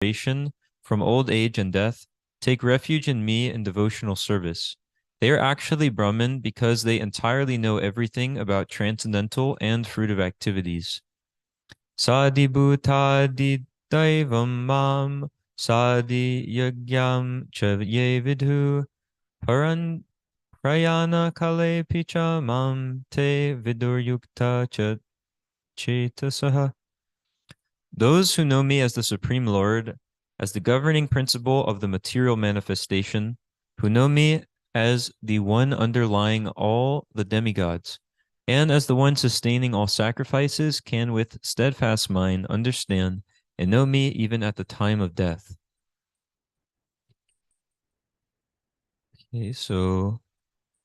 from old age and death, take refuge in me in devotional service. They are actually Brahman because they entirely know everything about transcendental and fruitive activities. Sadi bhutadi daivam mam sadi yagyam cha ye vidhu paran prayana kale picha mam te viduryukta cha chetasaha. Those who know me as the Supreme Lord, as the governing principle of the material manifestation, who know me as the one underlying all the demigods, and as the one sustaining all sacrifices, can with steadfast mind understand and know me even at the time of death. Okay, so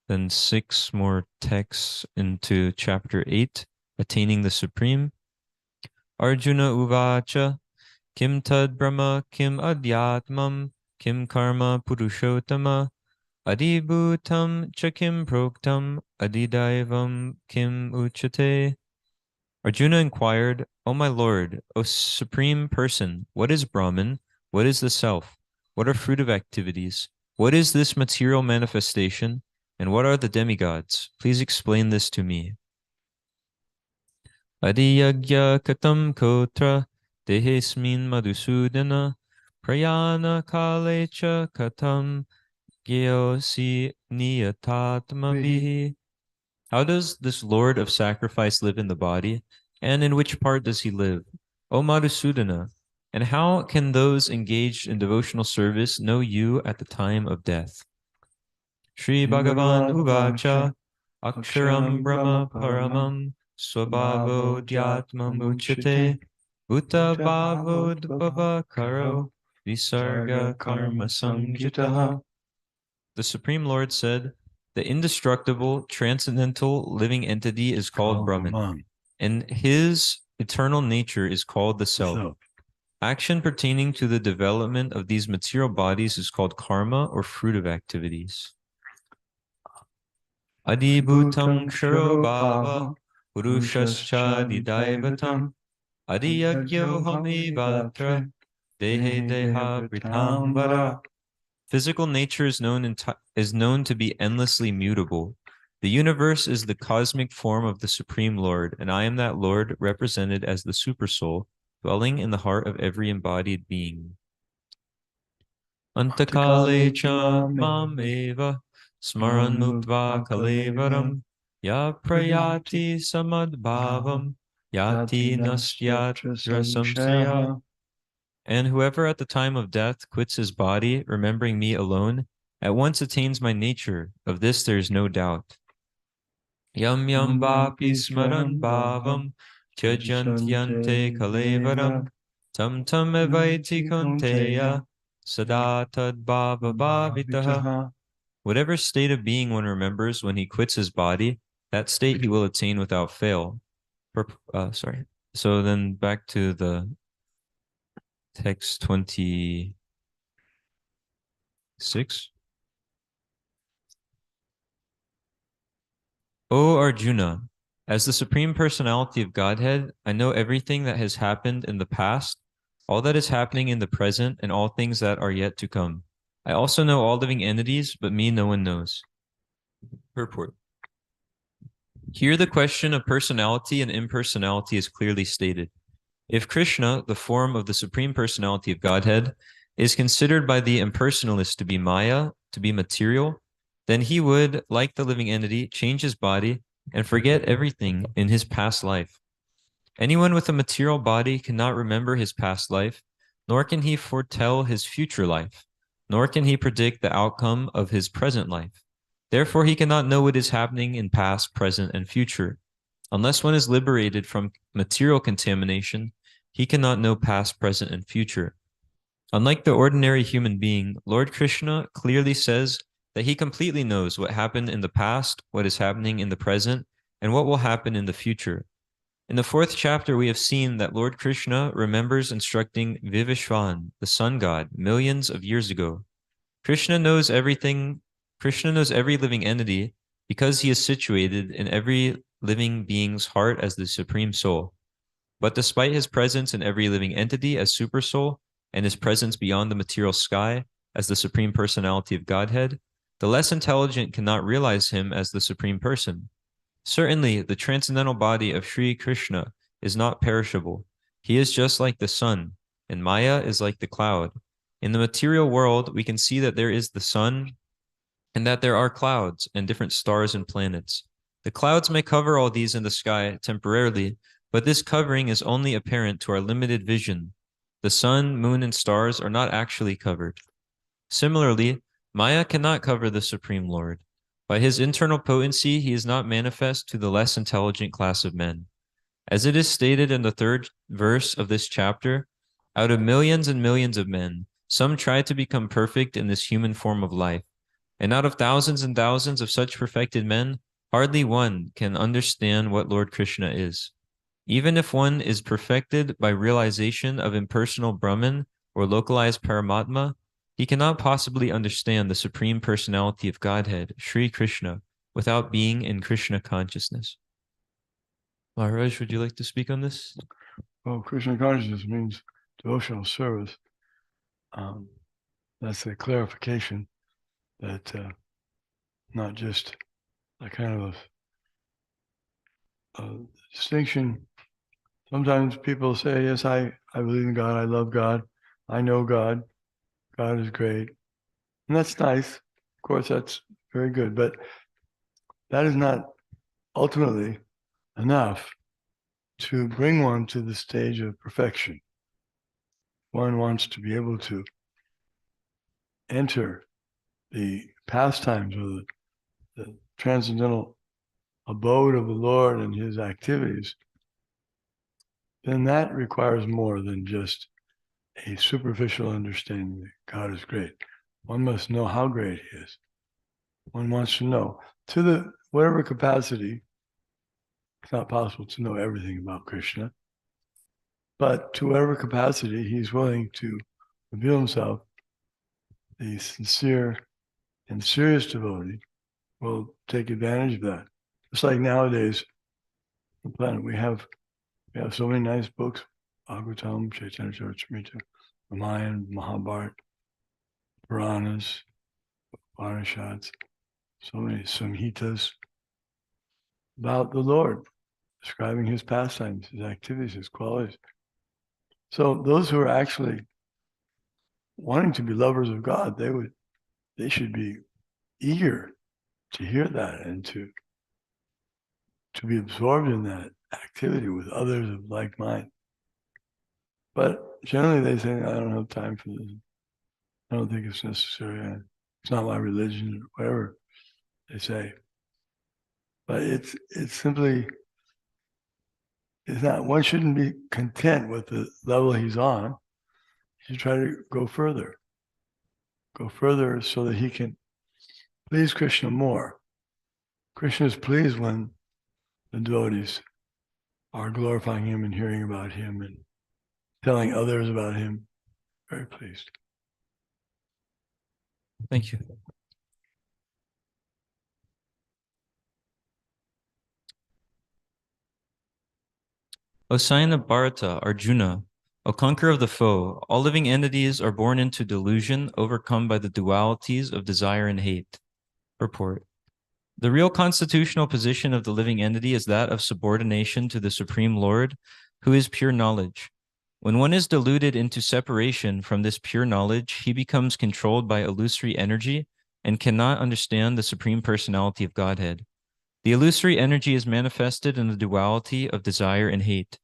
then 6 more texts into chapter 8, attaining the Supreme. Arjuna Uvacha Kim tad Brahma, Kim Adhyatmam, Kim Karma Purushottama, Adibhutam cha Kim Proktam, Adidaivam Kim Uchate. Arjuna inquired, O my Lord, O Supreme Person, what is Brahman? What is the Self? What are fruitive activities? What is this material manifestation? And what are the demigods? Please explain this to me. Adiyagya katam kotra dehesmin madhusudana prayana kalecha katam gyosi niyatatmabihi. How does this Lord of sacrifice live in the body, and in which part does he live? O Madhusudana, and how can those engaged in devotional service know you at the time of death? Sri Bhagavan Uvacha Aksharam Brahma Paramam Swabhavo Dhyatmam Uchate Bhuta Bhavo Dvava Karo Visarga Karma Samjitaha. The Supreme Lord said, the indestructible, transcendental living entity is called Brahman, and his eternal nature is called the Self. Action pertaining to the development of these material bodies is called karma or fruitive activities. Adibhutam ksharo bhava purushascha didaivatam adiyagyohami vatra dehe deha britam vara. Physical nature is known to be endlessly mutable. The universe is the cosmic form of the Supreme Lord, and I am that Lord represented as the Supersoul, dwelling in the heart of every embodied being. Antakale cha mam eva smaran muktva kalevaram ya prayati samadbhavam yati nasyatra samsaya. And whoever at the time of death quits his body, remembering me alone, at once attains my nature. Of this there is no doubt. Yam yam vapi smaran bhavam tyajantyante kalevaram tam tam evaiti konteya sada tad bhava bhavitaha. Whatever state of being one remembers when he quits his body, that state he will attain without fail. Sorry. So then back to the text 26. O Arjuna, as the Supreme Personality of Godhead, I know everything that has happened in the past, all that is happening in the present, and all things that are yet to come. I also know all living entities, but me no one knows. Purport. Here the question of personality and impersonality is clearly stated. If Krishna, the form of the Supreme Personality of Godhead, is considered by the impersonalist to be Maya, to be material, then he would, like the living entity, change his body and forget everything in his past life. Anyone with a material body cannot remember his past life, nor can he foretell his future life, nor can he predict the outcome of his present life. Therefore, he cannot know what is happening in past, present, and future. Unless one is liberated from material contamination, he cannot know past, present, and future. Unlike the ordinary human being, Lord Krishna clearly says that he completely knows what happened in the past, what is happening in the present, and what will happen in the future. In the 4th chapter, we have seen that Lord Krishna remembers instructing Vivishwan, the sun god, millions of years ago. Krishna knows everything. Krishna knows every living entity because he is situated in every living being's heart as the Supreme Soul. But despite his presence in every living entity as Super Soul, and his presence beyond the material sky as the Supreme Personality of Godhead, the less intelligent cannot realize him as the Supreme Person. Certainly, the transcendental body of Sri Krishna is not perishable. He is just like the sun, and Maya is like the cloud. In the material world, we can see that there is the sun and that there are clouds and different stars and planets. The clouds may cover all these in the sky temporarily, but this covering is only apparent to our limited vision. The sun, moon, and stars are not actually covered. Similarly, Maya cannot cover the Supreme Lord. By his internal potency, he is not manifest to the less intelligent class of men. As it is stated in the 3rd verse of this chapter, out of millions and millions of men, some try to become perfect in this human form of life. And out of thousands and thousands of such perfected men, hardly one can understand what Lord Krishna is. Even if one is perfected by realization of impersonal Brahman or localized Paramatma, he cannot possibly understand the Supreme Personality of Godhead, Sri Krishna, without being in Krishna consciousness. Maharaj, would you like to speak on this? Well, Krishna consciousness means devotional service. That's a clarification that not just a kind of a distinction. Sometimes people say, yes, I believe in God, I love God, I know God, God is great. And that's nice. Of course, that's very good. But that is not ultimately enough to bring one to the stage of perfection. One wants to be able to enter the pastimes or the transcendental abode of the Lord and his activities, then that requires more than just a superficial understanding that God is great. One must know how great he is. One wants to know to the whatever capacity. It's not possible to know everything about Krishna, but to whatever capacity he's willing to reveal himself, the sincere and serious devotee will take advantage of that. Just like nowadays, on the planet, we have so many nice books, Bhagavatam, Chaitanya Charitamrita, Ramayana, Mahabharata, Puranas, Upanishads, so many Samhitas about the Lord, describing his pastimes, his activities, his qualities. So those who are actually wanting to be lovers of God, they should be eager to hear that and to be absorbed in that activity with others of like mind. But generally they say, I don't have time for this. I don't think it's necessary. It's not my religion, or whatever they say. But it's simply, it's not, one shouldn't be content with the level he's on. He should try to go further so that he can please Krishna more. Krishna is pleased when the devotees are glorifying him and hearing about him and telling others about him. Very pleased. Thank you. O sign of Bharata, Arjuna, O conqueror of the foe, all living entities are born into delusion, overcome by the dualities of desire and hate. Purport. The real constitutional position of the living entity is that of subordination to the Supreme Lord, who is pure knowledge. When one is deluded into separation from this pure knowledge, he becomes controlled by illusory energy and cannot understand the Supreme Personality of Godhead. The illusory energy is manifested in the duality of desire and hate.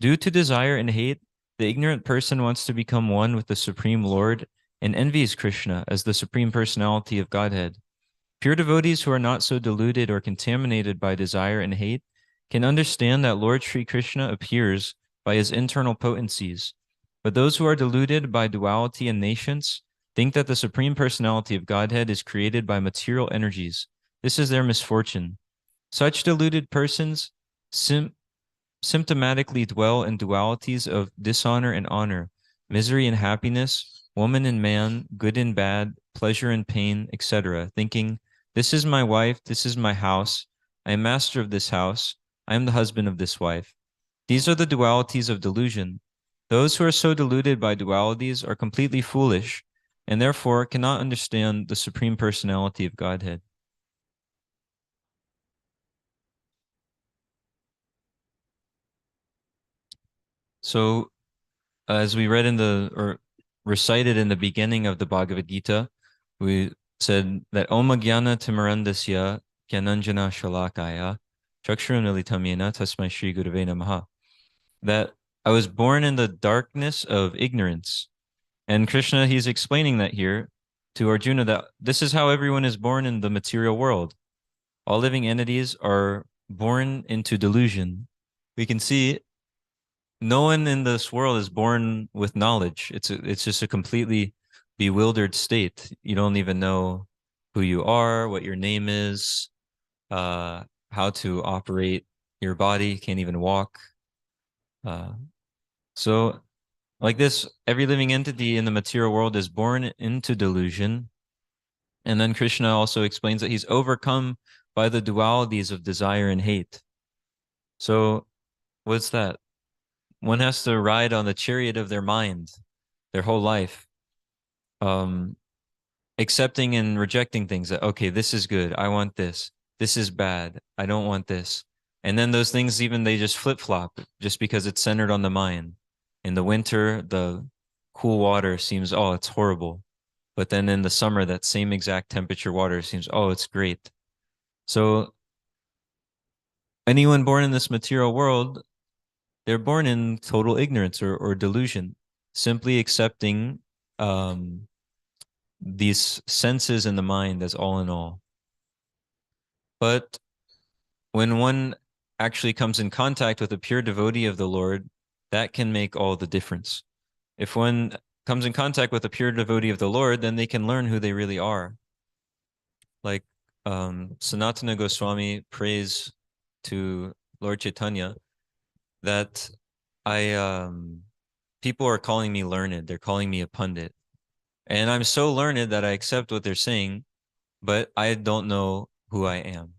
Due to desire and hate, the ignorant person wants to become one with the Supreme Lord and envies Krishna as the Supreme Personality of Godhead. Pure devotees who are not so deluded or contaminated by desire and hate can understand that Lord Sri Krishna appears by his internal potencies. But those who are deluded by duality and nations think that the Supreme Personality of Godhead is created by material energies. This is their misfortune. Such deluded persons symptomatically dwell in dualities of dishonor and honor, misery and happiness, woman and man, good and bad, pleasure and pain, etc., thinking, this is my wife, this is my house, I am master of this house, I am the husband of this wife. These are the dualities of delusion. Those who are so deluded by dualities are completely foolish and therefore cannot understand the Supreme Personality of Godhead. So, as we read in or recited in the beginning of the Bhagavad Gita, we said that Om Jnana Timarandasya Gyananjana Shalakaya Chakshurunalitamyena Tasmai Shri Gurave Namaha. That I was born in the darkness of ignorance. And Krishna, he's explaining that here to Arjuna, that this is how everyone is born in the material world. All living entities are born into delusion. We can see no one in this world is born with knowledge. It's just a completely bewildered state. You don't even know who you are, what your name is, how to operate your body. Can't even walk. Uh, so, like this, every living entity in the material world is born into delusion. And then Krishna also explains that he's overcome by the dualities of desire and hate. So, what's that? One has to ride on the chariot of their mind their whole life, um, accepting and rejecting things that, okay, this is good. I want this. This is bad. I don't want this. And then those things, even they just flip flop just because it's centered on the mind. In the winter, the cool water seems, oh, it's horrible. But then in the summer, that same exact temperature water seems, oh, it's great. So anyone born in this material world, they're born in total ignorance or delusion, simply accepting these senses in the mind as all in all. But when one actually comes in contact with a pure devotee of the Lord, that can make all the difference. If one comes in contact with a pure devotee of the Lord, then they can learn who they really are. Like Sanatana Goswami prays to Lord Chaitanya that people are calling me learned. They're calling me a pundit. And I'm so learned that I accept what they're saying, but I don't know who I am.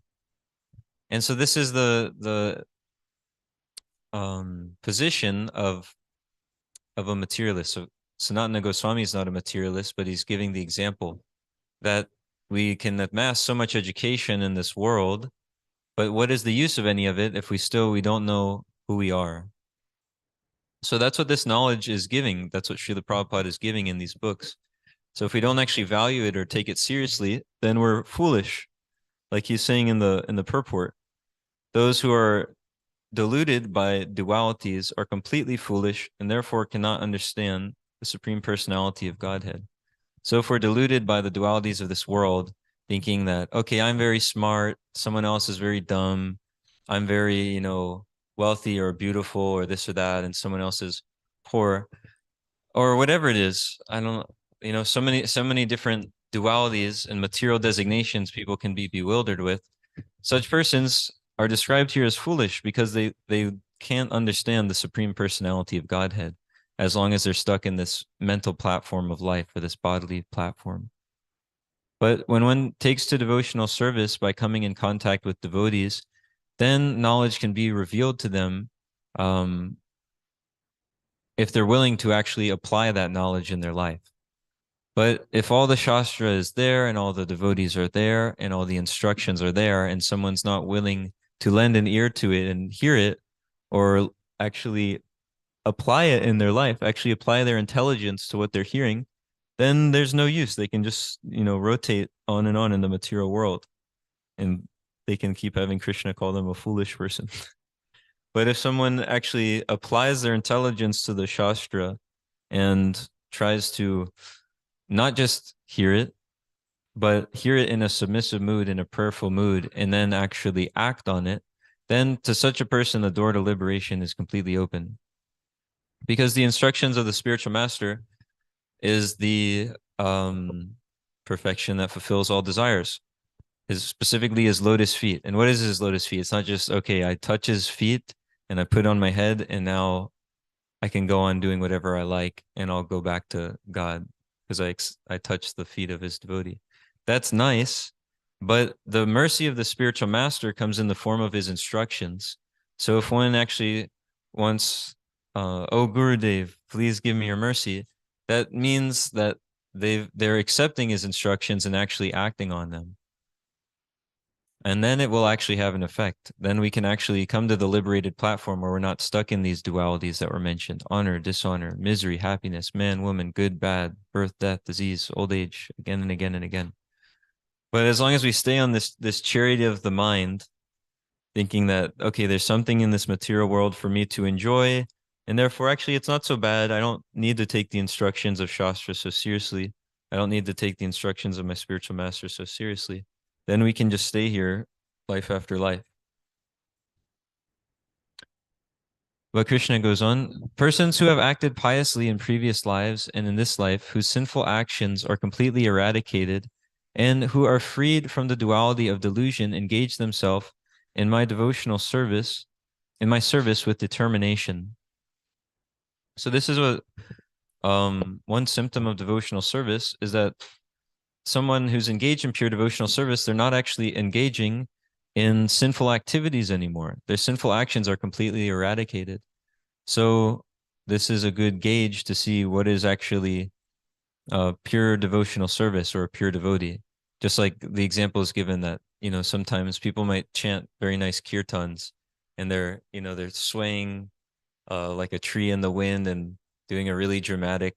And so this is the position of a materialist. So Sanatana Goswami is not a materialist, but he's giving the example that we can amass so much education in this world, but what is the use of any of it if we don't know who we are? So that's what this knowledge is giving. That's what Srila Prabhupada is giving in these books. So if we don't actually value it or take it seriously, then we're foolish. Like he's saying in the purport, those who are deluded by dualities are completely foolish and therefore cannot understand the Supreme Personality of Godhead. So if we're deluded by the dualities of this world, thinking that, okay, I'm very smart, someone else is very dumb, I'm very, wealthy or beautiful or this or that, and someone else is poor, or whatever it is. I don't, so many different dualities and material designations people can be bewildered with. Such persons are described here as foolish because they can't understand the Supreme Personality of Godhead as long as they're stuck in this mental platform of life or this bodily platform. But when one takes to devotional service by coming in contact with devotees, then knowledge can be revealed to them, if they're willing to actually apply that knowledge in their life. But if all the Shastra is there and all the devotees are there and all the instructions are there and someone's not willing to lend an ear to it and hear it or actually apply it in their life, actually apply their intelligence to what they're hearing, then there's no use. They can just, rotate on and on in the material world and they can keep having Krishna call them a foolish person. But if someone actually applies their intelligence to the Shastra and tries to not just hear it, but hear it in a submissive mood, in a prayerful mood, and then actually act on it, then to such a person, the door to liberation is completely open. Because the instructions of the spiritual master is the perfection that fulfills all desires. Specifically his lotus feet. And what is his lotus feet? It's not just, okay, I touch his feet and I put on my head and now I can go on doing whatever I like and I'll go back to God because I touched the feet of his devotee. That's nice, but the mercy of the spiritual master comes in the form of his instructions. So if one actually wants oh Gurudev, please give me your mercy, that means that they're accepting his instructions and actually acting on them. And then it will actually have an effect. Then we can actually come to the liberated platform where we're not stuck in these dualities that were mentioned: honor, dishonor, misery, happiness, man, woman, good, bad, birth, death, disease, old age, again and again and again. But as long as we stay on this chariot of the mind, thinking that, okay, there's something in this material world for me to enjoy, and therefore actually it's not so bad. I don't need to take the instructions of Shastra so seriously. I don't need to take the instructions of my spiritual master so seriously. Then we can just stay here life after life. But Krishna goes on, persons who have acted piously in previous lives and in this life, whose sinful actions are completely eradicated, and who are freed from the duality of delusion, engage themselves in my devotional service, in my service with determination. So this is what one symptom of devotional service is, that someone who's engaged in pure devotional service, they're not actually engaging in sinful activities anymore. Their sinful actions are completely eradicated. So this is a good gauge to see what is actually pure devotional service or a pure devotee. Just like the example is given that, sometimes people might chant very nice kirtans and they're swaying like a tree in the wind and doing a really dramatic,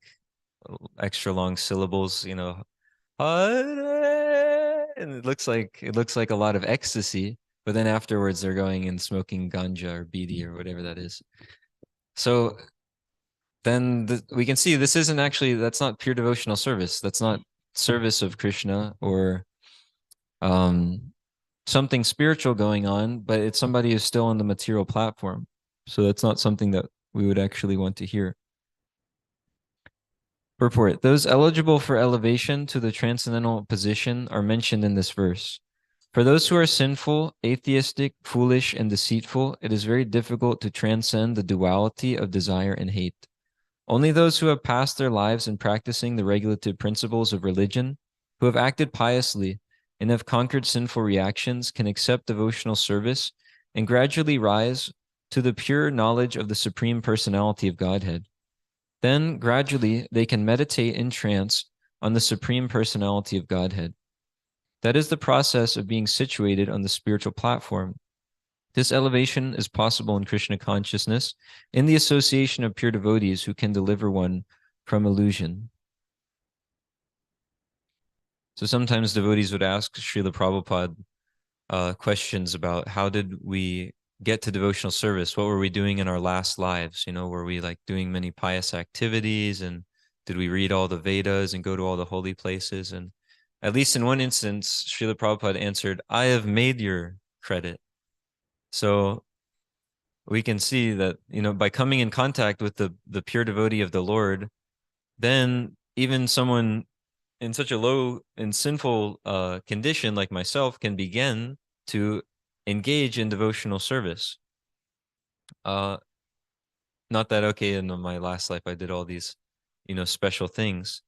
extra long syllables, and it looks like a lot of ecstasy, but then afterwards they're going and smoking ganja or bidi or whatever that is. So then we can see this isn't actually, that's not pure devotional service. That's not service of Krishna or um, something spiritual going on, but it's somebody who's still on the material platform. So that's not something that we would actually want to hear. Purport: those eligible for elevation to the transcendental position are mentioned in this verse. For those who are sinful, atheistic, foolish, and deceitful, it is very difficult to transcend the duality of desire and hate. Only those who have passed their lives in practicing the regulative principles of religion, who have acted piously, and have conquered sinful reactions, can accept devotional service and gradually rise to the pure knowledge of the Supreme Personality of Godhead. Then, gradually, they can meditate in trance on the Supreme Personality of Godhead. That is the process of being situated on the spiritual platform. This elevation is possible in Krishna consciousness, in the association of pure devotees who can deliver one from illusion. So sometimes devotees would ask Srila Prabhupada questions about how did we get to devotional service? What were we doing in our last lives? Were we like doing many pious activities, and did we read all the Vedas and go to all the holy places? And at least in one instance, Srila Prabhupada answered, I have made your credit. So we can see that, by coming in contact with the pure devotee of the Lord, then even someone in such a low and sinful condition like myself can begin to engage in devotional service. Not that, okay, in my last life I did all these, special things,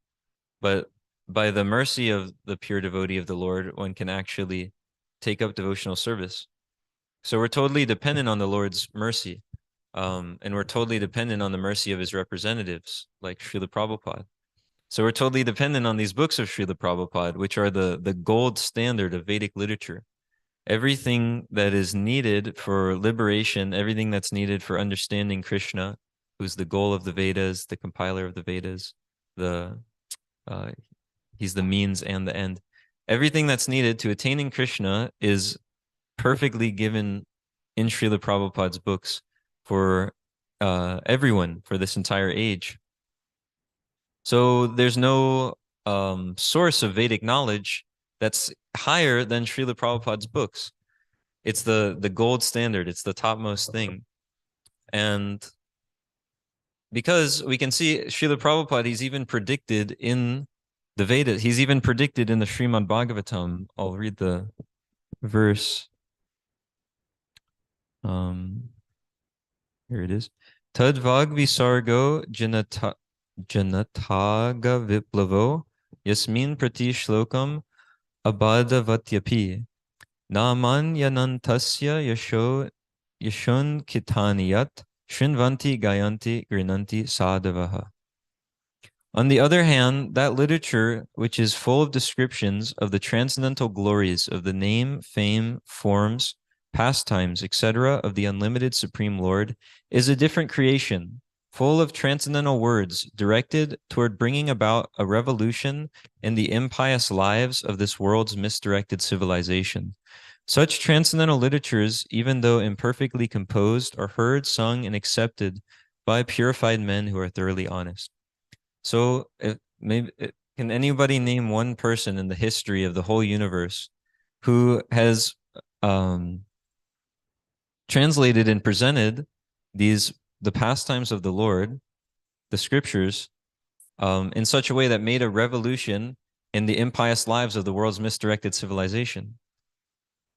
but by the mercy of the pure devotee of the Lord, one can actually take up devotional service. So we're totally dependent on the Lord's mercy. And we're totally dependent on the mercy of his representatives, like Srila Prabhupada. So we're totally dependent on these books of Srila Prabhupada, which are the gold standard of Vedic literature. Everything that is needed for liberation, everything that's needed for understanding Krishna, who's the goal of the Vedas, the compiler of the Vedas, uh, he's the means and the end. Everything that's needed to attaining Krishna is perfectly given in Srila Prabhupada's books for everyone, for this entire age. So there's no source of Vedic knowledge that's higher than Srila Prabhupada's books. It's the gold standard. It's the topmost thing. And because we can see Srila Prabhupada, he's even predicted in the Vedas. He's even predicted in the Srimad Bhagavatam. I'll read the verse. Here it is. Tadvag visargo janataga viplavo yasmin prati shlokam abadavatyapi naman yanantasya yashon kitaniyat Shrinvanti gayanti grinanti sadhavaha. On the other hand, that literature which is full of descriptions of the transcendental glories of the name, fame, forms, pastimes, etc., of the unlimited Supreme Lord is a different creation, full of transcendental words directed toward bringing about a revolution in the impious lives of this world's misdirected civilization. Such transcendental literatures, even though imperfectly composed, are heard, sung, and accepted by purified men who are thoroughly honest. So, can anybody name one person in the history of the whole universe who has um, translated and presented the pastimes of the Lord, the scriptures, in such a way that made a revolution in the impious lives of the world's misdirected civilization?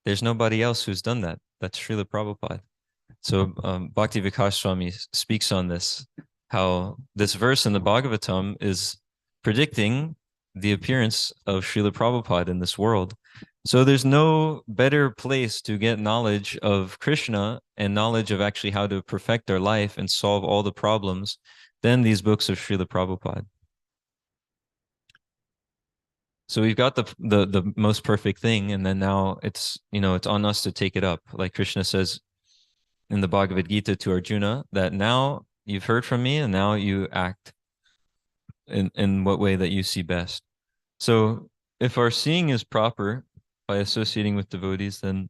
There's nobody else who's done that. That's Srila Prabhupada. So Bhakti Vikas Swami speaks on this, how this verse in the Bhagavatam is predicting the appearance of Srila Prabhupada in this world. So there's no better place to get knowledge of Krishna and knowledge of actually how to perfect our life and solve all the problems than these books of Srila Prabhupada. So we've got the most perfect thing, and then now it's on us to take it up. Like Krishna says in the Bhagavad Gita to Arjuna, that now you've heard from me and now you act in what way that you see best. So if our seeing is proper by associating with devotees, then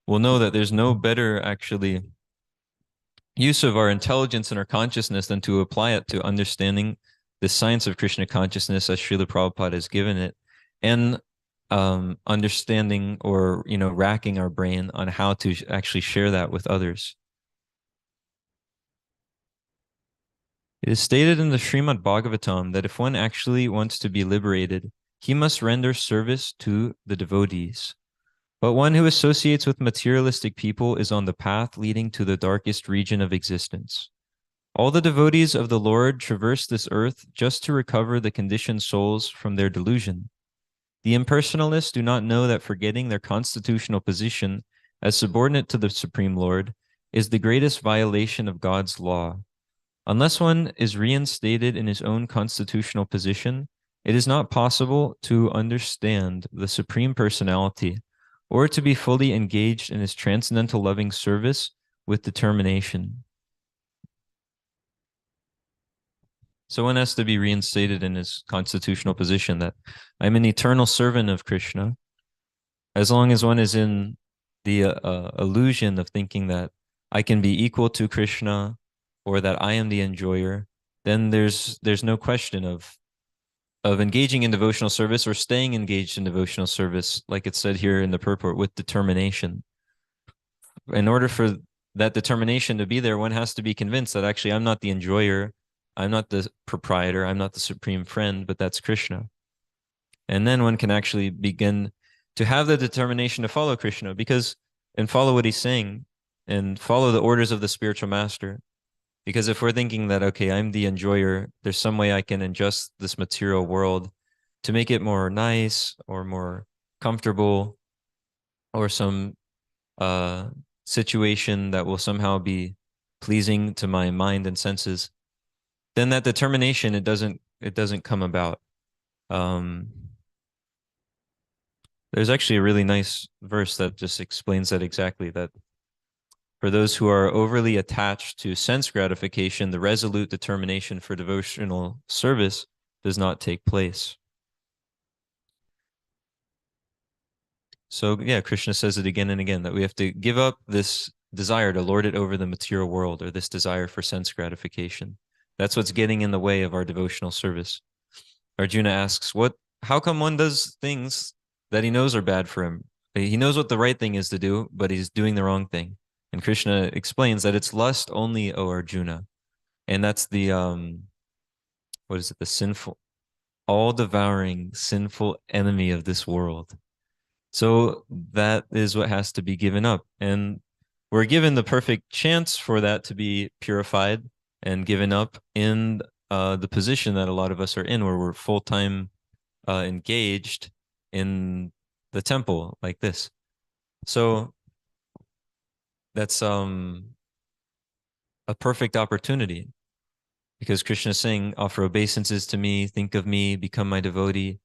we'll know that there's no better actually use of our intelligence and our consciousness than to apply it to understanding the science of Krishna consciousness as Srila Prabhupada has given it, and understanding or racking our brain on how to actually share that with others. It is stated in the Srimad Bhagavatam that if one actually wants to be liberated, he must render service to the devotees. But one who associates with materialistic people is on the path leading to the darkest region of existence. All the devotees of the Lord traverse this earth just to recover the conditioned souls from their delusion. The impersonalists do not know that forgetting their constitutional position as subordinate to the Supreme Lord is the greatest violation of God's law. Unless one is reinstated in his own constitutional position, it is not possible to understand the Supreme Personality or to be fully engaged in his transcendental loving service with determination. So one has to be reinstated in his constitutional position that I'm an eternal servant of Krishna. As long as one is in the illusion of thinking that I can be equal to Krishna or that I am the enjoyer, then there's no question of engaging in devotional service or staying engaged in devotional service, like it said here in the purport, with determination. In order for that determination to be there, one has to be convinced that actually I'm not the enjoyer, I'm not the proprietor, I'm not the supreme friend, but that's Krishna. And then one can actually begin to have the determination to follow Krishna and follow what he's saying and follow the orders of the spiritual master. Because if we're thinking that, okay, I'm the enjoyer, there's some way I can adjust this material world to make it more nice or more comfortable, or some situation that will somehow be pleasing to my mind and senses, then that determination, it doesn't come about. There's actually a really nice verse that just explains that exactly, that for those who are overly attached to sense gratification, the resolute determination for devotional service does not take place. So yeah, Krishna says it again and again, that we have to give up this desire to lord it over the material world, or this desire for sense gratification. That's what's getting in the way of our devotional service. Arjuna asks, how come one does things that he knows are bad for him? He knows what the right thing is to do, but he's doing the wrong thing. And Krishna explains that it's lust only, O Arjuna. And that's the what is it? The sinful, all devouring, sinful enemy of this world. So that is what has to be given up. And we're given the perfect chance for that to be purified and given up in the position that a lot of us are in, where we're full-time engaged in the temple like this. So that's a perfect opportunity, because Krishna is saying, offer obeisances to me, think of me, become my devotee,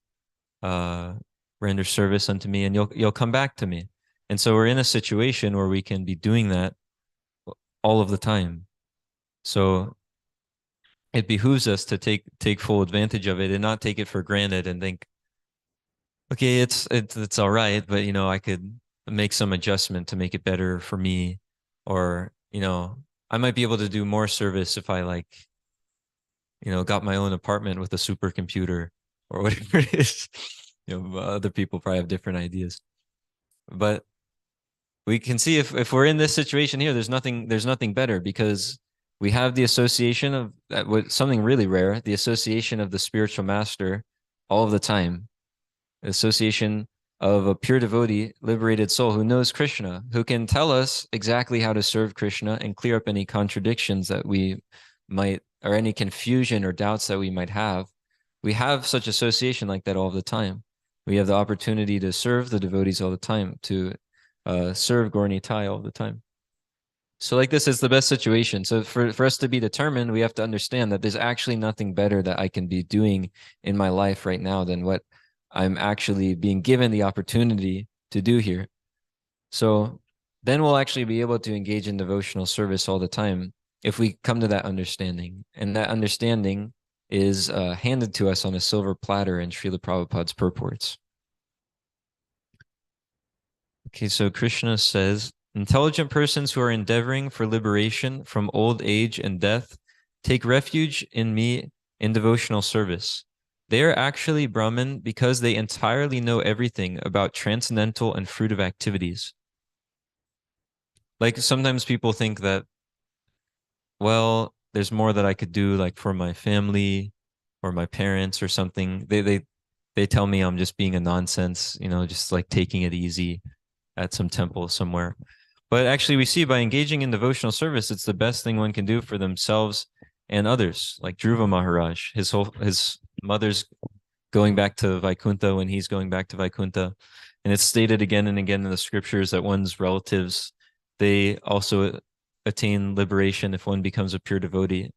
uh, render service unto me, and you'll come back to me. And so we're in a situation where we can be doing that all of the time. So it behooves us to take full advantage of it and not take it for granted and think, okay, it's all right, but I could make some adjustment to make it better for me, or I might be able to do more service if I got my own apartment with a supercomputer or whatever it is. Other people probably have different ideas, but we can see if we're in this situation here, there's nothing better, because we have the association of that with something really rare, the association of the spiritual master all of the time, association of a pure devotee, liberated soul who knows Krishna, who can tell us exactly how to serve Krishna and clear up any contradictions that we might, or any confusion or doubts that we might have. We have such association like that all the time. We have the opportunity to serve the devotees all the time, to serve Gaura all the time. So like this is the best situation. So for us to be determined, we have to understand that there's actually nothing better that I can be doing in my life right now than what I'm actually being given the opportunity to do here. So then we'll actually be able to engage in devotional service all the time if we come to that understanding. And that understanding is handed to us on a silver platter in Srila Prabhupada's purports. Okay, so Krishna says, intelligent persons who are endeavoring for liberation from old age and death take refuge in me in devotional service. They are actually Brahmin because they entirely know everything about transcendental and fruitive activities. Like sometimes people think that, well, there's more that I could do, like for my family or my parents or something. They tell me I'm just being a nonsense, just like taking it easy at some temple somewhere. But actually, we see by engaging in devotional service, it's the best thing one can do for themselves and others. Like Dhruva Maharaj, his mother's going back to Vaikuntha when he's going back to Vaikuntha, and it's stated again and again in the scriptures that one's relatives, they also attain liberation if one becomes a pure devotee.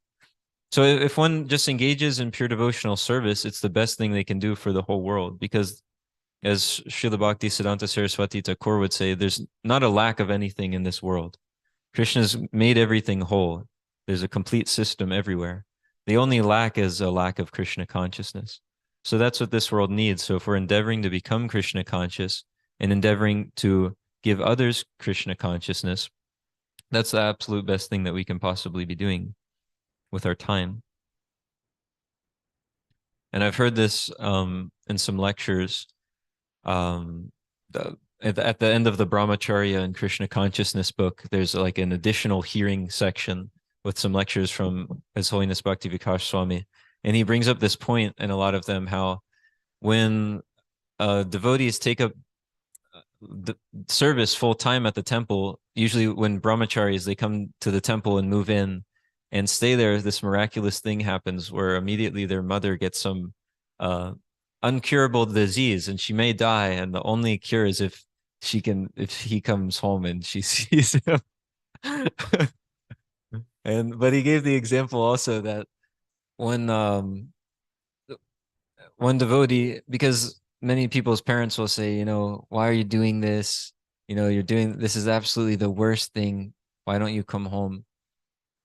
So if one just engages in pure devotional service, it's the best thing they can do for the whole world, because as Srila Bhakti Siddhanta Saraswati Thakur would say, there's not a lack of anything in this world. Krishna's made everything whole. There's a complete system everywhere. The only lack is a lack of Krishna consciousness. So that's what this world needs. So if we're endeavoring to become Krishna conscious and endeavoring to give others Krishna consciousness, that's the absolute best thing that we can possibly be doing with our time. And I've heard this in some lectures. Um, at the end of the Brahmacharya and Krishna Consciousness book, there's like an additional hearing section with some lectures from His Holiness Bhakti Vikas Swami. And he brings up this point in a lot of them, how when devotees take up the service full time at the temple, usually when brahmacharis, they come to the temple and move in and stay there, this miraculous thing happens where immediately their mother gets some uncurable disease and she may die, and the only cure is if he comes home and she sees him. But he gave the example also that when one devotee, because many people's parents will say, why are you doing this? You're doing this is absolutely the worst thing. Why don't you come home?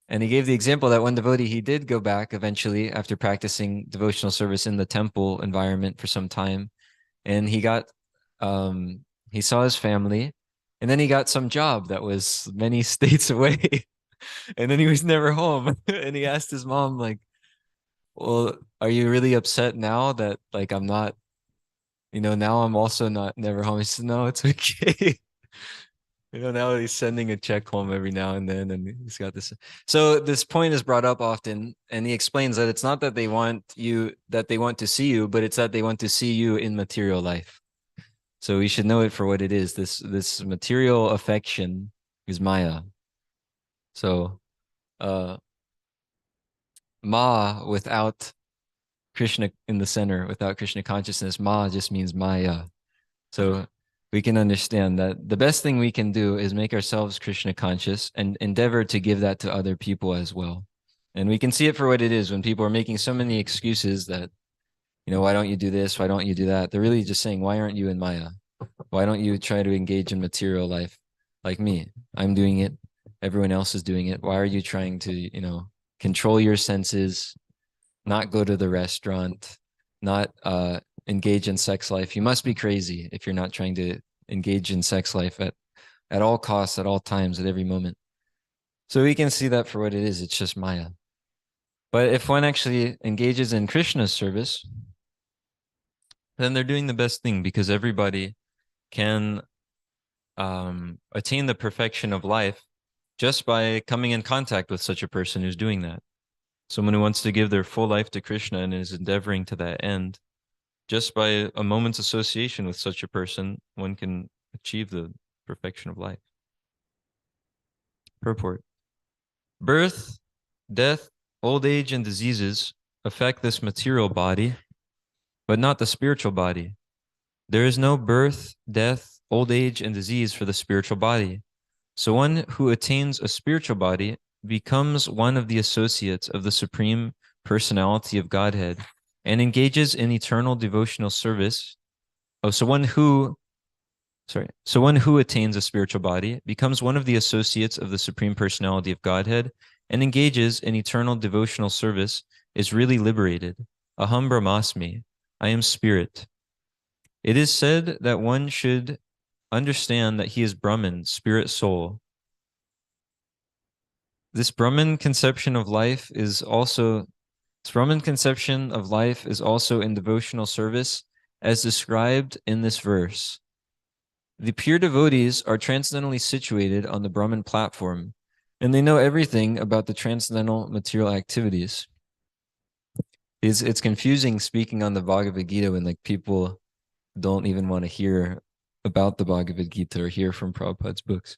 And he gave the example that one devotee, he did go back eventually after practicing devotional service in the temple environment for some time. And he saw his family, and then he got some job that was many states away. And then he was never home. And he asked his mom, like, well, are you really upset now that like I'm not, now I'm also not never home? He said, no, it's okay. Now he's sending a check home every now and then, and he's got this. So this point is brought up often, and he explains that it's not that they want to see you, but it's that they want to see you in material life. So we should know it for what it is. This material affection is Maya. So Ma without Krishna in the center, without Krishna consciousness, Ma just means Maya. So we can understand that the best thing we can do is make ourselves Krishna conscious and endeavor to give that to other people as well. And we can see it for what it is when people are making so many excuses that, why don't you do this? Why don't you do that? They're really just saying, why aren't you in Maya? Why don't you try to engage in material life like me? I'm doing it. Everyone else is doing it. Why are you trying to, control your senses, not go to the restaurant, not engage in sex life? You must be crazy if you're not trying to engage in sex life at all costs, at all times, at every moment. So we can see that for what it is. It's just Maya. But if one actually engages in Krishna's service, then they're doing the best thing because everybody can attain the perfection of life just by coming in contact with such a person who's doing that. Someone who wants to give their full life to Krishna and is endeavoring to that end, just by a moment's association with such a person, one can achieve the perfection of life. Purport. Birth, death, old age, and diseases affect this material body, but not the spiritual body. There is no birth, death, old age, and disease for the spiritual body. So one who attains a spiritual body becomes one of the associates of the Supreme Personality of Godhead and engages in eternal devotional service. So one who attains a spiritual body becomes one of the associates of the Supreme Personality of Godhead and engages in eternal devotional service is really liberated. Aham Brahmasmi, I am spirit. It is said that one should understand that he is Brahman, spirit soul. This Brahman conception of life is also in devotional service as described in this verse. The pure devotees are transcendentally situated on the Brahman platform, and they know everything about the transcendental material activities. It's confusing speaking on the Bhagavad Gita when people don't even want to hear about the Bhagavad Gita or hear from Prabhupada's books.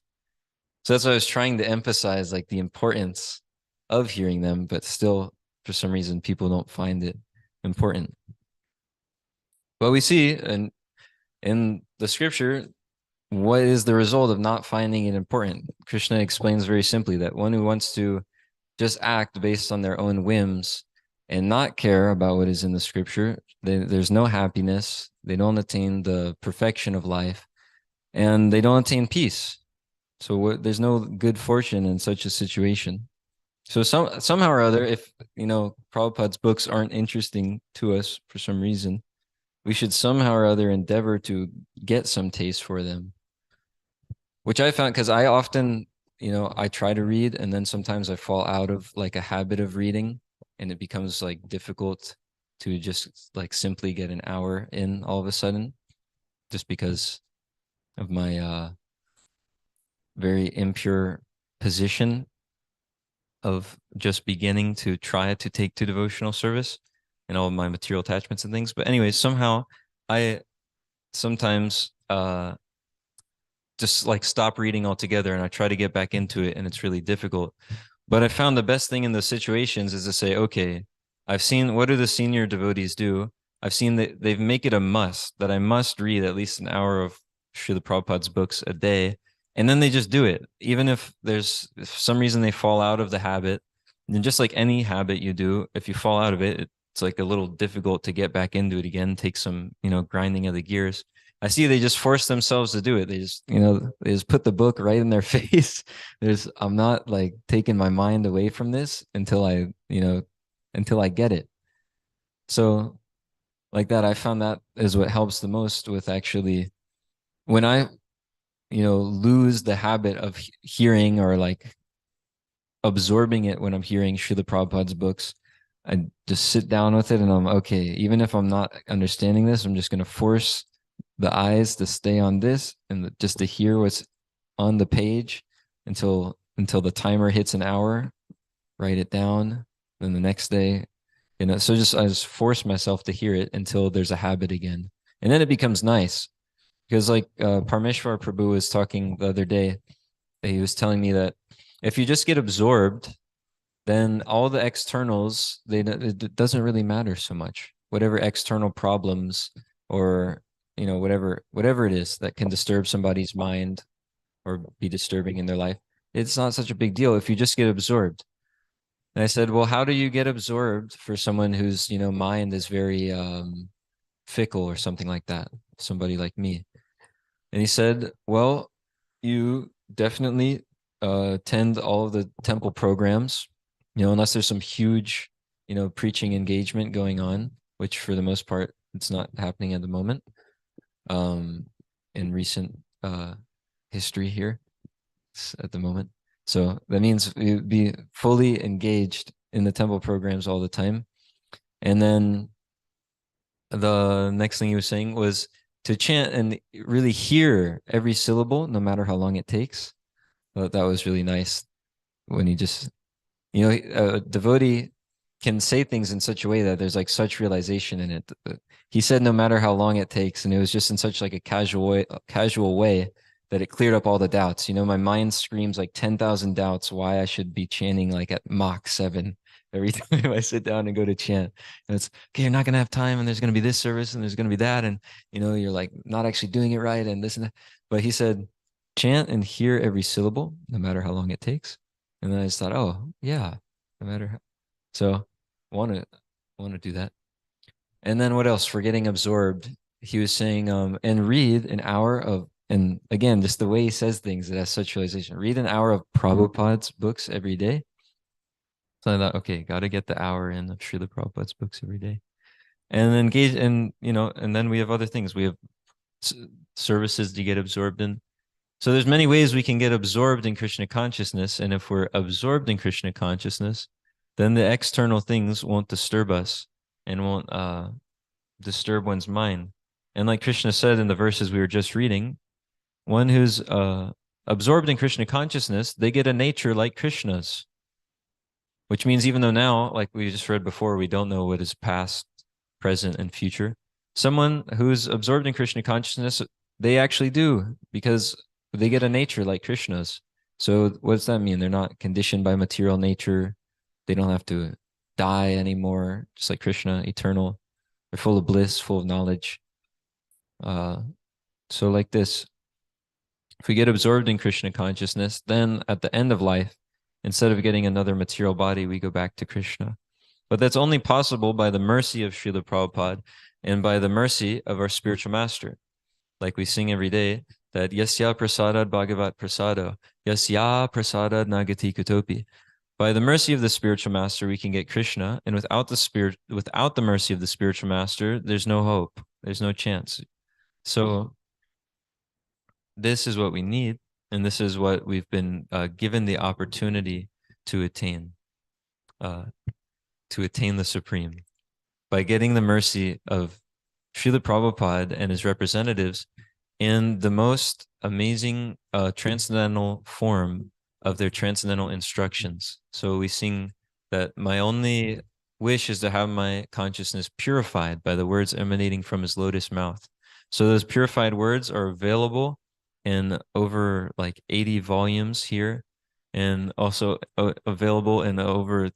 So that's why I was trying to emphasize the importance of hearing them, but still, for some reason, people don't find it important. But we see in the scripture, what is the result of not finding it important? Krishna explains very simply that one who wants to just act based on their own whims and not care about what is in the scripture, there's no happiness, they don't attain the perfection of life, and they don't attain peace. So there's no good fortune in such a situation. So somehow or other, if Prabhupada's books aren't interesting to us for some reason, we should somehow or other endeavor to get some taste for them. Which I found, because I often, I try to read and then sometimes I fall out of a habit of reading, and it becomes difficult to just simply get an hour in all of a sudden, just because of my very impure position of just beginning to try to take to devotional service and all of my material attachments and things. But anyways, somehow I sometimes just stop reading altogether, and I try to get back into it, and it's really difficult. But I found the best thing in those situations is to say, okay, I've seen what do the senior devotees do? I've seen that they make it a must that I must read at least an hour of Srila Prabhupada's books a day. And then they just do it. Even if if some reason they fall out of the habit, and just like any habit you do, if you fall out of it, it's a little difficult to get back into it again, take some, grinding of the gears. I see they just force themselves to do it. They just, they just put the book right in their face. I'm not taking my mind away from this until I get it. So that, I found that is what helps the most with actually when I, lose the habit of hearing or absorbing it when I'm hearing Srila Prabhupada's books. I just sit down with it and I'm okay. Even if I'm not understanding this, I'm just going to force the eyes to stay on this and just to hear what's on the page until the timer hits an hour, write it down. Then the next day, so I just force myself to hear it until there's a habit again. And then it becomes nice. Because Parmeshwar Prabhu was talking the other day, he was telling me that if you just get absorbed, then all the externals, it doesn't really matter so much. Whatever external problems or whatever it is that can disturb somebody's mind or be disturbing in their life, it's not such a big deal if you just get absorbed. And I said, well, how do you get absorbed for someone whose, mind is very fickle or something like that? Somebody like me. And he said, well, you definitely attend all of the temple programs, unless there's some huge, preaching engagement going on, which for the most part, it's not happening at the moment um, in recent history here at the moment. So that means you be fully engaged in the temple programs all the time. And then the next thing he was saying was to chant and really hear every syllable, no matter how long it takes. That was really nice when you just, a devotee can say things in such a way that there's like such realization in it. He said no matter how long it takes, and it was just in such like a casual way that it cleared up all the doubts. My mind screams like 10,000 doubts why I should be chanting like at Mach 7 every time I sit down and go to chant. And it's okay, you're not gonna have time, and there's gonna be this service, and there's gonna be that, and you're like not actually doing it right, and this and that. But he said, chant and hear every syllable, no matter how long it takes. And then I just thought, oh yeah, no matter how. So want to do that. And then what else? For getting absorbed, he was saying, and read an hour of, and again, just the way he says things, it has such realization. Read an hour of Prabhupada's books every day. So I thought, okay, got to get the hour in of Srila Prabhupada's books every day. And then engage, and and then we have other things. We have services to get absorbed in. So there's many ways we can get absorbed in Krishna consciousness. And if we're absorbed in Krishna consciousness, then the external things won't disturb us and won't disturb one's mind. And like Krishna said in the verses we were just reading, one who's absorbed in Krishna consciousness, they get a nature like Krishna's, which means even though now, like we just read before, we don't know what is past, present, and future, someone who's absorbed in Krishna consciousness, they actually do, because they get a nature like Krishna's. So what does that mean? They're not conditioned by material nature. They don't have to die anymore, just like Krishna, eternal. They're full of bliss, full of knowledge. So like this, if we get absorbed in Krishna consciousness, then at the end of life, instead of getting another material body, we go back to Krishna. But that's only possible by the mercy of Srila Prabhupada and by the mercy of our spiritual master. Like we sing every day, that Yasya Prasadad Bhagavat Prasado, Yasya Prasadad Nagati Kutopi. By the mercy of the spiritual master, we can get Krishna, and without the mercy of the spiritual master, there's no hope. There's no chance. So this is what we need, and this is what we've been given the opportunity to attain the supreme by getting the mercy of Srila Prabhupada and his representatives in the most amazing transcendental form of their transcendental instructions. So we sing that my only wish is to have my consciousness purified by the words emanating from his lotus mouth. So those purified words are available in over like 80 volumes here, and also available in over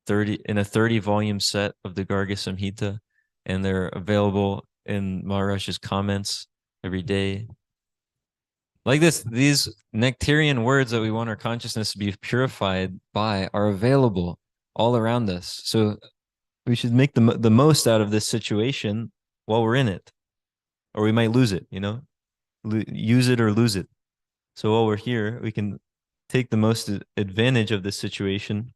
30 volume set of the Garga Samhita, and they're available in Maharaj's comments every day. Like this, these nectarian words that we want our consciousness to be purified by are available all around us. So we should make the most out of this situation while we're in it, or we might lose it, use it or lose it. So while we're here, we can take the most advantage of this situation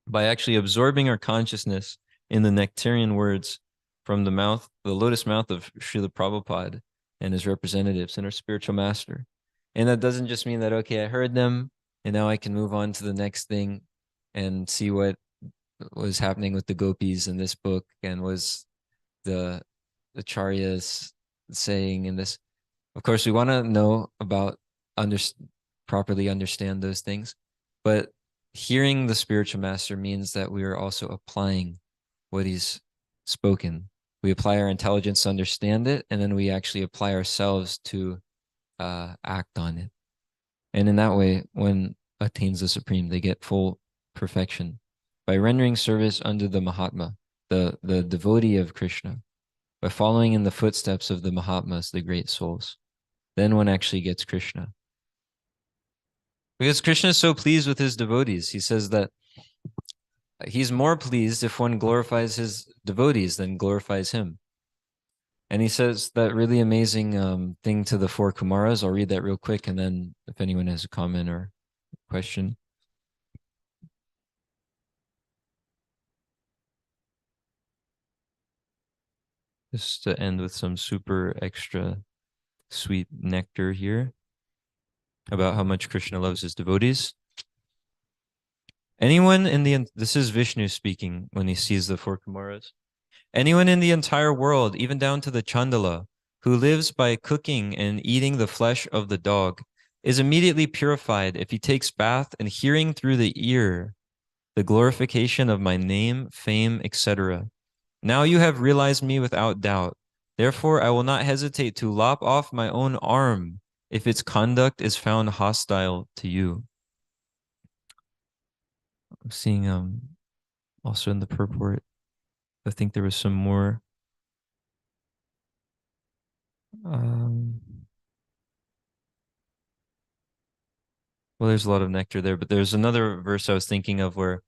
by actually absorbing our consciousness in the nectarian words from the lotus mouth of Srila Prabhupada and his representatives and our spiritual master. And that doesn't just mean that, okay, I heard them and now I can move on to the next thing and see what was happening with the gopis in this book and was the acharyas saying in this. Of course, we want to know about, properly understand those things, but hearing the spiritual master means that we are also applying what he's spoken. We apply our intelligence to understand it, and then we actually apply ourselves to act on it. And in that way, one attains the supreme. They get full perfection by rendering service unto the Mahatma, the devotee of Krishna, by following in the footsteps of the Mahatmas, the great souls. Then one actually gets Krishna. Because Krishna is so pleased with his devotees. He says that he's more pleased if one glorifies his devotees than glorifies him. And he says that really amazing thing to the four Kumaras. I'll read that real quick, and then if anyone has a comment or question. Just to end with some super extra sweet nectar here about how much Krishna loves his devotees. Anyone in the, this is Vishnu speaking when he sees the four Kumaras. Anyone in the entire world, even down to the Chandala, who lives by cooking and eating the flesh of the dog, is immediately purified if he takes bath and hearing through the ear the glorification of my name, fame, etc. Now you have realized me without doubt. Therefore, I will not hesitate to lop off my own arm if its conduct is found hostile to you. I'm seeing also in the purport, I think there was some more. Well, there's a lot of nectar there, but there's another verse I was thinking of where,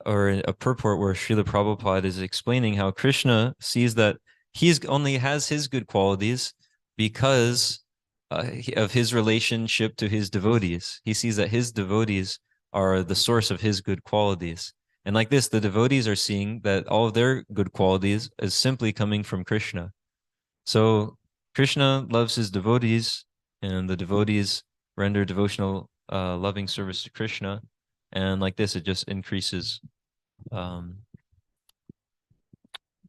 or a purport where Srila Prabhupada is explaining how Krishna sees that he's only has his good qualities because of his relationship to his devotees. He sees that his devotees are the source of his good qualities. And like this, the devotees are seeing that all of their good qualities is simply coming from Krishna. So Krishna loves his devotees, and the devotees render devotional loving service to Krishna. And like this, it just increases more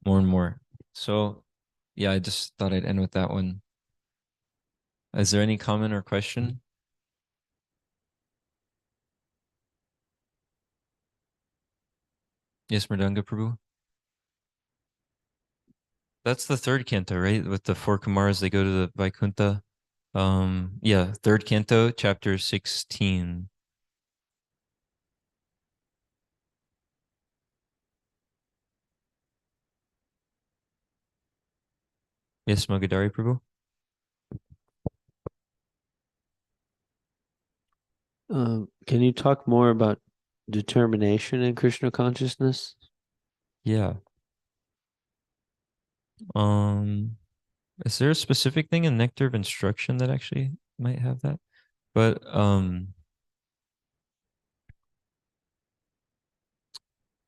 and more. So yeah, I just thought I'd end with that one. Is there any comment or question? Yes, Mridanga Prabhu. That's the third canto, right? With the four Kumars, they go to the Vaikuntha. Yeah, third canto, chapter 16. Yes, Magadari Prabhu. Can you talk more about determination in Krishna consciousness? Yeah. Is there a specific thing in Nectar of Instruction that actually might have that? But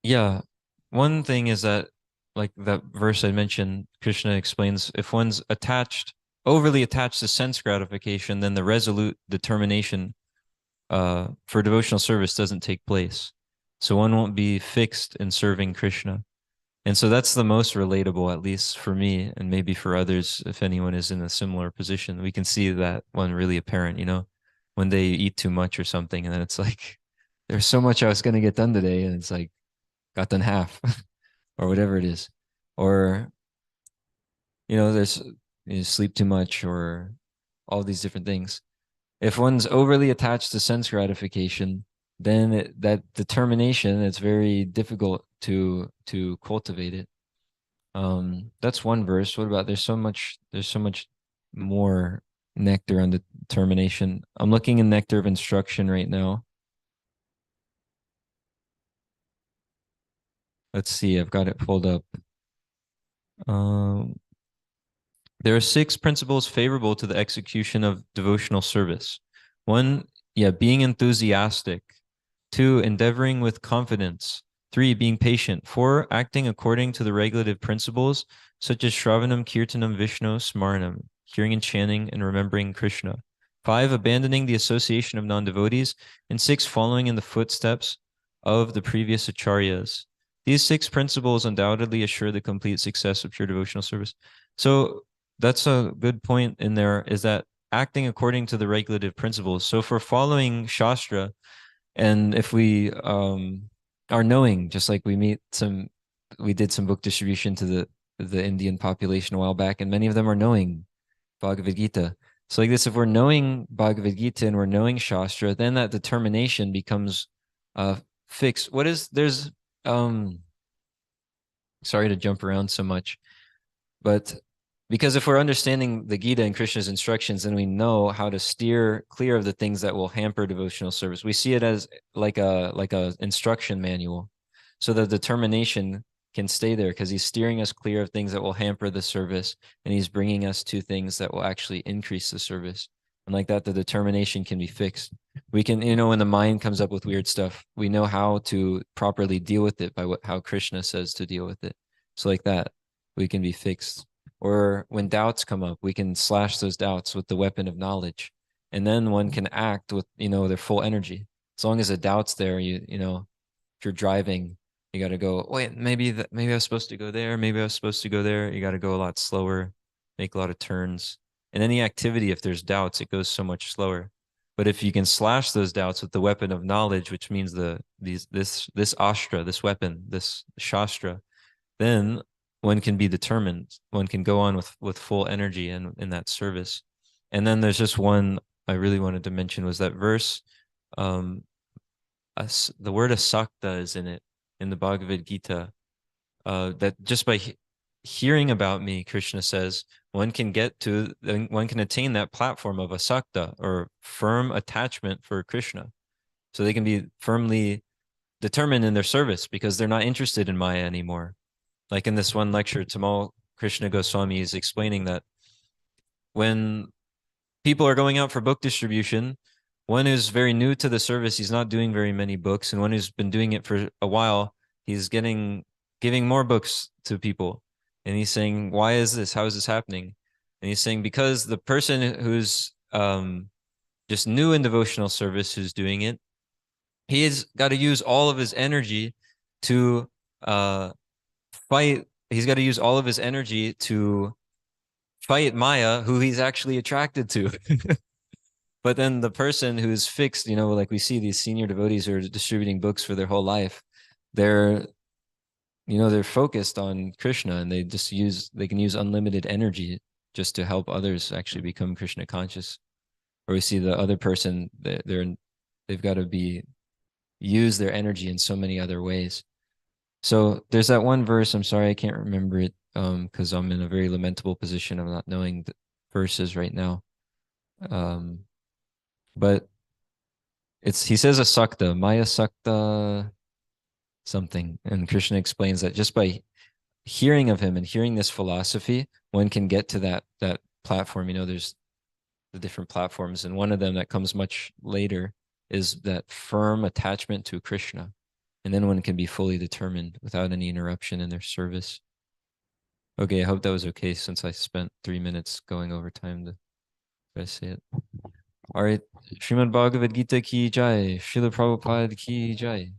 yeah, one thing is that like that verse I mentioned, Krishna explains if one's attached, overly attached to sense gratification, then the resolute determination for devotional service doesn't take place. So one won't be fixed in serving Krishna. And so that's the most relatable, at least for me, and maybe for others, if anyone is in a similar position. We can see that one really apparent, you know, when they eat too much or something, and then it's like, there's so much I was going to get done today, and it's like, got done half or whatever it is. Or, you know, there's you sleep too much or all these different things. If one's overly attached to sense gratification, then that determination, it's very difficult to cultivate it. That's one verse. What about there's so much more nectar on determination. I'm looking in Nectar of Instruction right now. Let's see, I've got it pulled up. Um, there are 6 principles favorable to the execution of devotional service. 1, yeah, being enthusiastic. 2, endeavoring with confidence. 3, being patient. 4, acting according to the regulative principles, such as Shravanam, Kirtanam, Vishnu, Smaranam, hearing and chanting and remembering Krishna. 5, abandoning the association of non-devotees. And 6, following in the footsteps of the previous acharyas. These 6 principles undoubtedly assure the complete success of pure devotional service. So that's a good point in there, is that acting according to the regulative principles. So for following Shastra, and if we are knowing, just like we did some book distribution to the Indian population a while back, and many of them are knowing Bhagavad Gita. So like this, if we're knowing Bhagavad Gita and we're knowing Shastra, then that determination becomes fixed. There's sorry to jump around so much. But because if we're understanding the Gita and Krishna's instructions, then we know how to steer clear of the things that will hamper devotional service. We see it as like a instruction manual, so the determination can stay there because he's steering us clear of things that will hamper the service, and he's bringing us to things that will actually increase the service. And like that, the determination can be fixed. We can, when the mind comes up with weird stuff, we know how to properly deal with it by how Krishna says to deal with it. So like that, we can be fixed. Or when doubts come up, we can slash those doubts with the weapon of knowledge. And then one can act with, their full energy. As long as the doubt's there, if you're driving, you got to go, wait, maybe I was supposed to go there. Maybe I was supposed to go there. You got to go a lot slower, make a lot of turns. In any activity, if there's doubts, it goes so much slower. But if you can slash those doubts with the weapon of knowledge, which means this astra, this weapon, this shastra, then one can be determined. One can go on with full energy in that service. And then there's just one I really wanted to mention was that verse. The word asakta is in it in the Bhagavad Gita. That just by hearing about me, Krishna says, one can attain that platform of asakta or firm attachment for Krishna. So they can be firmly determined in their service because they're not interested in Maya anymore. Like in this one lecture, Tamal Krishna Goswami is explaining that when people are going out for book distribution, one who's very new to the service, he's not doing very many books, and one who's been doing it for a while, he's giving more books to people. And he's saying, why is this? How is this happening? And he's saying, because the person who's just new in devotional service, who's doing it, he's got to use all of his energy to fight. He's got to use all of his energy to fight Maya, who he's actually attracted to. But then the person who's fixed, like we see these senior devotees who are distributing books for their whole life, they're focused on Krishna, and they can use unlimited energy just to help others actually become Krishna conscious. Or we see the other person, they've got to use their energy in so many other ways. So there's that one verse, I'm sorry, I can't remember it because I'm in a very lamentable position of not knowing the verses right now. But he says asakta, Maya sakta something. And Krishna explains that just by hearing of him and hearing this philosophy, one can get to that platform. There's the different platforms, and one of them that comes much later is that firm attachment to Krishna. And then one can be fully determined without any interruption in their service. Okay, I hope that was okay since I spent 3 minutes going over time to try to say it. All right. Srimad Bhagavad Gita ki jai. Srila Prabhupada ki jai.